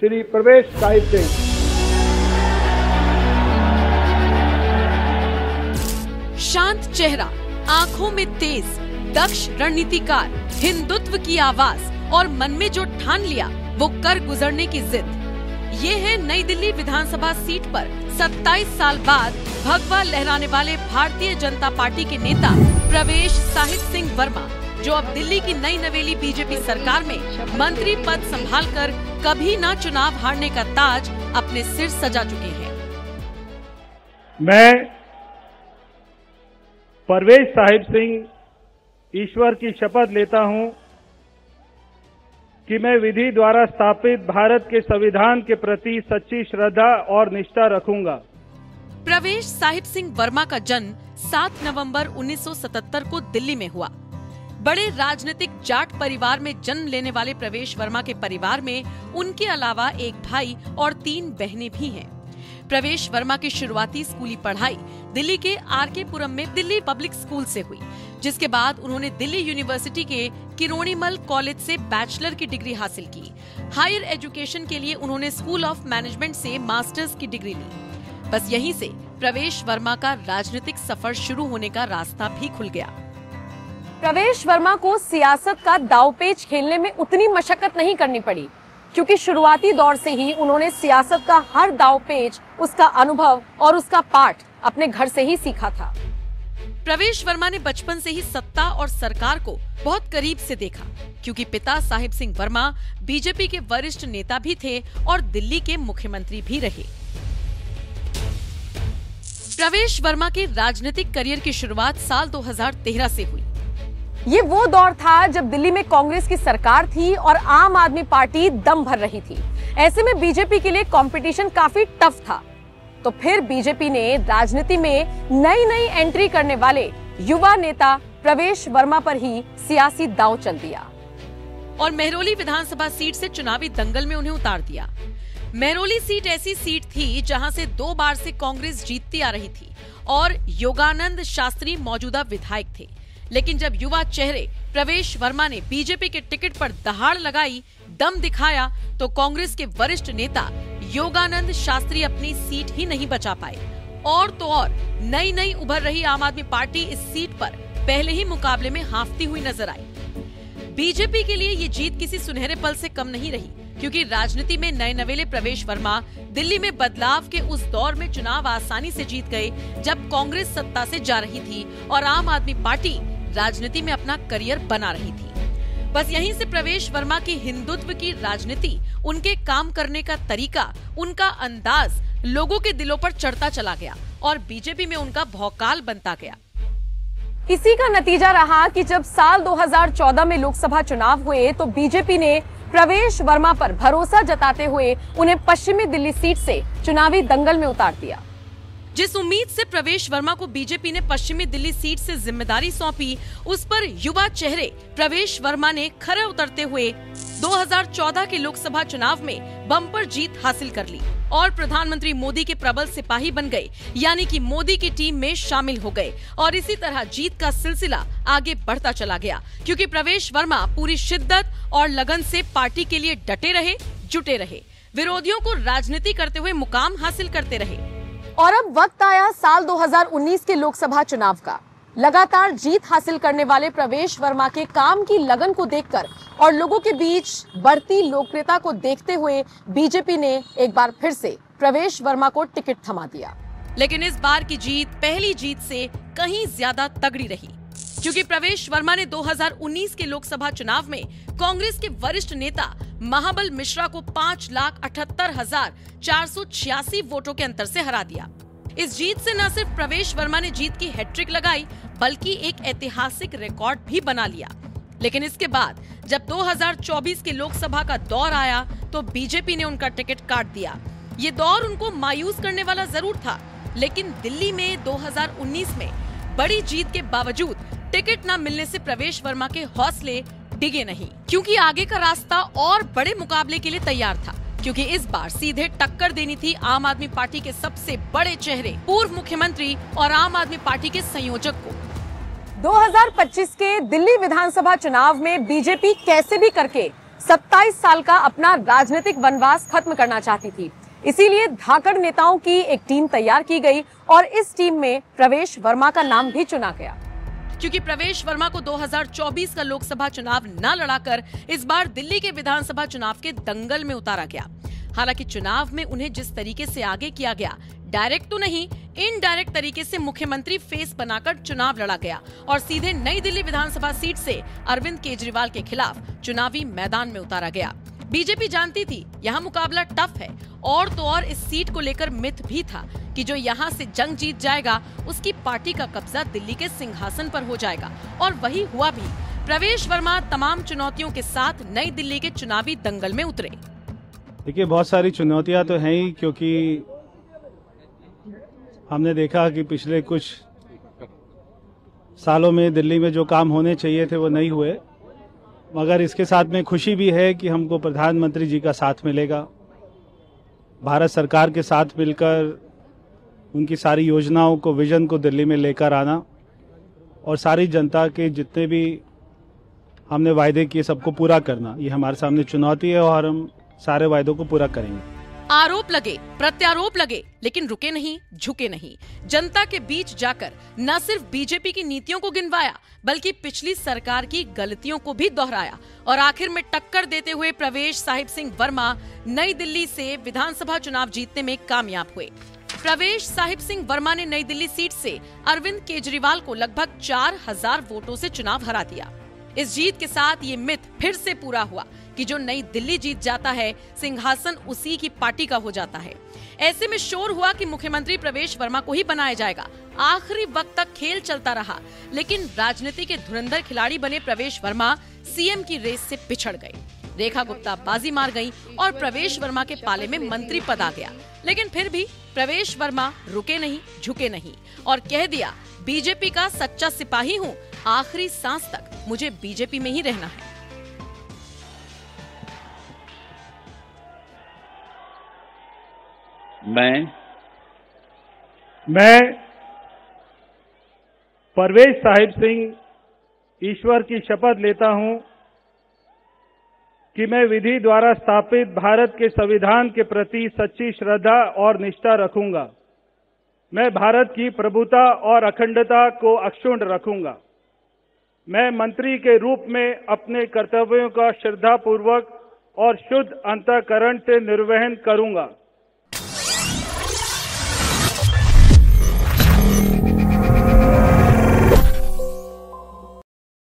श्री प्रवेश साहिब सिंह। शांत चेहरा, आंखों में तेज, दक्ष रणनीतिकार, हिंदुत्व की आवाज और मन में जो ठान लिया वो कर गुजरने की जिद। ये है नई दिल्ली विधानसभा सीट पर 27 साल बाद भगवा लहराने वाले भारतीय जनता पार्टी के नेता प्रवेश साहिब सिंह वर्मा, जो अब दिल्ली की नई नवेली बीजेपी सरकार में मंत्री पद संभालकर कभी ना चुनाव हारने का ताज अपने सिर सजा चुके हैं। मैं प्रवेश साहिब सिंह ईश्वर की शपथ लेता हूं कि मैं विधि द्वारा स्थापित भारत के संविधान के प्रति सच्ची श्रद्धा और निष्ठा रखूंगा। प्रवेश साहिब सिंह वर्मा का जन्म 7 नवंबर 1977 को दिल्ली में हुआ। बड़े राजनीतिक जाट परिवार में जन्म लेने वाले प्रवेश वर्मा के परिवार में उनके अलावा एक भाई और 3 बहनें भी हैं। प्रवेश वर्मा की शुरुआती स्कूली पढ़ाई दिल्ली के आरके पुरम में दिल्ली पब्लिक स्कूल से हुई, जिसके बाद उन्होंने दिल्ली यूनिवर्सिटी के किरोड़ीमल कॉलेज से बैचलर की डिग्री हासिल की। हायर एजुकेशन के लिए उन्होंने स्कूल ऑफ मैनेजमेंट से मास्टर्स की डिग्री ली। बस यहीं से प्रवेश वर्मा का राजनीतिक सफर शुरू होने का रास्ता भी खुल गया। प्रवेश वर्मा को सियासत का दांवपेच खेलने में उतनी मशक्कत नहीं करनी पड़ी, क्योंकि शुरुआती दौर से ही उन्होंने सियासत का हर दांवपेच, उसका अनुभव और उसका पाठ अपने घर से ही सीखा था। प्रवेश वर्मा ने बचपन से ही सत्ता और सरकार को बहुत करीब से देखा, क्योंकि पिता साहिब सिंह वर्मा बीजेपी के वरिष्ठ नेता भी थे और दिल्ली के मुख्यमंत्री भी रहे। प्रवेश वर्मा के राजनीतिक करियर की शुरुआत साल 2013 से हुई। ये वो दौर था जब दिल्ली में कांग्रेस की सरकार थी और आम आदमी पार्टी दम भर रही थी। ऐसे में बीजेपी के लिए कंपटीशन काफी टफ था। तो फिर बीजेपी ने राजनीति में नई एंट्री करने वाले युवा नेता प्रवेश वर्मा पर ही सियासी दांव चल दिया और मेहरौली विधानसभा सीट से चुनावी दंगल में उन्हें उतार दिया। मेहरौली सीट ऐसी सीट थी जहां से 2 बार से कांग्रेस जीतती आ रही थी और योगानंद शास्त्री मौजूदा विधायक थे। लेकिन जब युवा चेहरे प्रवेश वर्मा ने बीजेपी के टिकट पर दहाड़ लगाई, दम दिखाया, तो कांग्रेस के वरिष्ठ नेता योगानंद शास्त्री अपनी सीट ही नहीं बचा पाए। और तो और नई उभर रही आम आदमी पार्टी इस सीट पर पहले ही मुकाबले में हाफती हुई नजर आई। बीजेपी के लिए ये जीत किसी सुनहरे पल से कम नहीं रही, क्योंकि राजनीति में नए नवेले प्रवेश वर्मा दिल्ली में बदलाव के उस दौर में चुनाव आसानी से जीत गए जब कांग्रेस सत्ता से जा रही थी और आम आदमी पार्टी राजनीति में अपना करियर बना रही थी। बस यहीं से प्रवेश वर्मा की हिंदुत्व की राजनीति, उनके काम करने का तरीका, उनका अंदाज लोगों के दिलों पर चढ़ता चला गया और बीजेपी में उनका भौकाल बनता गया। इसी का नतीजा रहा कि जब साल 2014 में लोकसभा चुनाव हुए तो बीजेपी ने प्रवेश वर्मा पर भरोसा जताते हुए उन्हें पश्चिमी दिल्ली सीट से चुनावी दंगल में उतार दिया। जिस उम्मीद से प्रवेश वर्मा को बीजेपी ने पश्चिमी दिल्ली सीट से जिम्मेदारी सौंपी, उस पर युवा चेहरे प्रवेश वर्मा ने खरे उतरते हुए 2014 के लोकसभा चुनाव में बम्पर जीत हासिल कर ली और प्रधानमंत्री मोदी के प्रबल सिपाही बन गए, यानी कि मोदी की टीम में शामिल हो गए। और इसी तरह जीत का सिलसिला आगे बढ़ता चला गया, क्योंकि प्रवेश वर्मा पूरी शिद्दत और लगन से पार्टी के लिए डटे रहे, जुटे रहे, विरोधियों को राजनीति करते हुए मुकाम हासिल करते रहे। और अब वक्त आया साल 2019 के लोकसभा चुनाव का। लगातार जीत हासिल करने वाले प्रवेश वर्मा के काम की लगन को देखकर और लोगों के बीच बढ़ती लोकप्रियता को देखते हुए बीजेपी ने एक बार फिर से प्रवेश वर्मा को टिकट थमा दिया। लेकिन इस बार की जीत पहली जीत से कहीं ज्यादा तगड़ी रही, क्योंकि प्रवेश वर्मा ने 2019 के लोकसभा चुनाव में कांग्रेस के वरिष्ठ नेता महाबल मिश्रा को 5,78,486 वोटों के अंतर से हरा दिया। इस जीत से न सिर्फ प्रवेश वर्मा ने जीत की हैट्रिक लगाई, बल्कि एक ऐतिहासिक रिकॉर्ड भी बना लिया। लेकिन इसके बाद जब 2024 के लोकसभा का दौर आया तो बीजेपी ने उनका टिकट काट दिया। ये दौर उनको मायूस करने वाला जरूर था, लेकिन दिल्ली में 2019 में बड़ी जीत के बावजूद टिकट न मिलने से प्रवेश वर्मा के हौसले डिगे नहीं, क्योंकि आगे का रास्ता और बड़े मुकाबले के लिए तैयार था। क्योंकि इस बार सीधे टक्कर देनी थी आम आदमी पार्टी के सबसे बड़े चेहरे, पूर्व मुख्यमंत्री और आम आदमी पार्टी के संयोजक को। 2025 के दिल्ली विधानसभा चुनाव में बीजेपी कैसे भी करके 27 साल का अपना राजनीतिक वनवास खत्म करना चाहती थी। इसीलिए धाकड़ नेताओं की एक टीम तैयार की गई और इस टीम में प्रवेश वर्मा का नाम भी चुना गया। क्योंकि प्रवेश वर्मा को 2024 का लोकसभा चुनाव न लड़ाकर इस बार दिल्ली के विधानसभा चुनाव के दंगल में उतारा गया। हालांकि चुनाव में उन्हें जिस तरीके से आगे किया गया, डायरेक्ट तो नहीं, इनडायरेक्ट तरीके से मुख्यमंत्री फेस बनाकर चुनाव लड़ा गया और सीधे नई दिल्ली विधानसभा सीट से अरविंद केजरीवाल के खिलाफ चुनावी मैदान में उतारा गया। बीजेपी जानती थी यहाँ मुकाबला टफ है और तो और इस सीट को लेकर मिथ भी था कि जो यहाँ से जंग जीत जाएगा उसकी पार्टी का कब्जा दिल्ली के सिंहासन पर हो जाएगा, और वही हुआ भी। प्रवेश वर्मा तमाम चुनौतियों के साथ नई दिल्ली के चुनावी दंगल में उतरे। देखिए, बहुत सारी चुनौतियां तो हैं ही, क्योंकि हमने देखा कि पिछले कुछ सालों में दिल्ली में जो काम होने चाहिए थे वो नहीं हुए, मगर इसके साथ में खुशी भी है कि हमको प्रधानमंत्री जी का साथ मिलेगा। भारत सरकार के साथ मिलकर उनकी सारी योजनाओं को, विजन को दिल्ली में लेकर आना और सारी जनता के जितने भी हमने वायदे किए सबको पूरा करना, ये हमारे सामने चुनौती है और हम सारे वायदों को पूरा करेंगे। आरोप लगे, प्रत्यारोप लगे, लेकिन रुके नहीं, झुके नहीं। जनता के बीच जाकर न सिर्फ बीजेपी की नीतियों को गिनवाया, बल्कि पिछली सरकार की गलतियों को भी दोहराया और आखिर में टक्कर देते हुए प्रवेश साहिब सिंह वर्मा नई दिल्ली से विधानसभा चुनाव जीतने में कामयाब हुए। प्रवेश साहिब सिंह वर्मा ने नई दिल्ली सीट से अरविंद केजरीवाल को लगभग 4000 वोटों से चुनाव हरा दिया। इस जीत के साथ ये मिथ फिर से पूरा हुआ कि जो नई दिल्ली जीत जाता है, सिंहासन उसी की पार्टी का हो जाता है। ऐसे में शोर हुआ कि मुख्यमंत्री प्रवेश वर्मा को ही बनाया जाएगा। आखिरी वक्त तक खेल चलता रहा, लेकिन राजनीति के धुरंधर खिलाड़ी बने प्रवेश वर्मा सीएम की रेस से पिछड़ गए। रेखा गुप्ता बाजी मार गई और प्रवेश वर्मा के पाले में मंत्री पद आ गया। लेकिन फिर भी प्रवेश वर्मा रुके नहीं, झुके नहीं और कह दिया, बीजेपी का सच्चा सिपाही हूँ, आखिरी सांस तक मुझे बीजेपी में ही रहना है। मैं प्रवेश साहिब सिंह ईश्वर की शपथ लेता हूं कि मैं विधि द्वारा स्थापित भारत के संविधान के प्रति सच्ची श्रद्धा और निष्ठा रखूंगा। मैं भारत की प्रभुता और अखंडता को अक्षुण्ण रखूंगा। मैं मंत्री के रूप में अपने कर्तव्यों का श्रद्धापूर्वक और शुद्ध अंतःकरण से निर्वहन करूंगा।